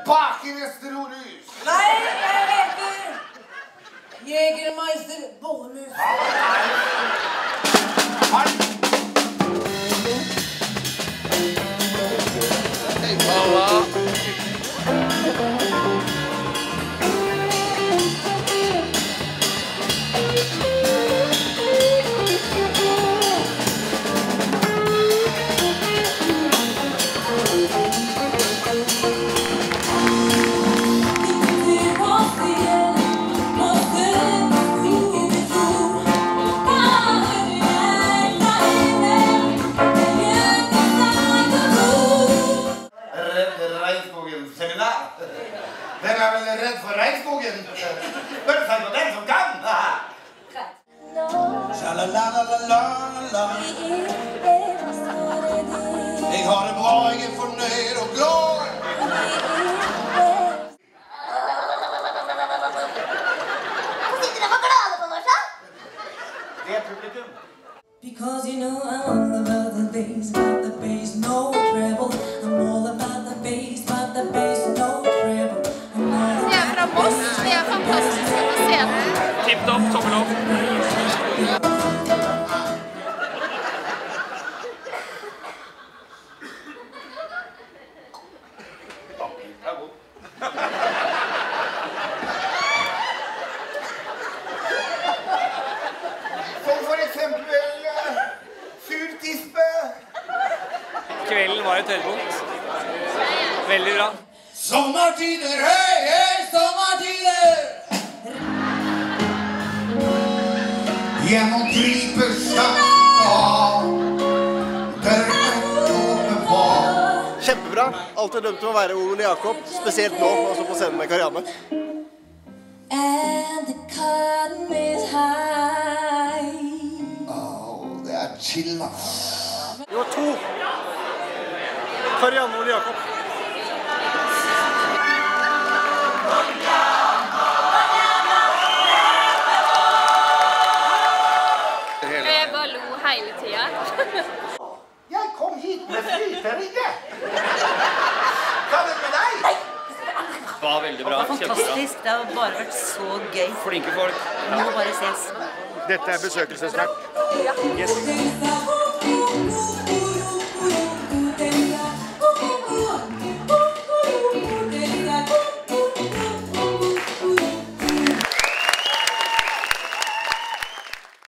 bak i Vesterorhus. Nei, jeg heter Jegermeister Bollemus. Hvem er vel redd for regnskogen? Spør seg på den som kan! Sha-la-la-la-la-la-la. Jeg har det bra, jeg er fornøyd og glad. Hva sitter dere og glade på, Norsa? Det er publikum. Because you know I'm all about the bass, no treble. I'm all about the bass, no treble. Vi er fra Moss, vi er fantastiske på scenen. Tipp opp, tommel opp. Som for eksempel surtispe. Kvelden var et høydepunkt. Veldig bra. Sommertider, hei, hei, sommertider! Gjennom Griperstad, Kjempebra. Alt er dømt til å være Ole Jakob, spesielt nå, også på scenen med Karianne. And the cotton is high. Det er chill, ass. Det var 2. Karianne og Ole Jakob. Jeg bare lo hele tiden. Jeg kom hit med flyteringe. Sammen med deg. Det var veldig bra. Fantastisk. Det har bare vært så gøy. Flinke folk. Vi må bare ses. Dette er besøkelsesverk. Ja. Yes.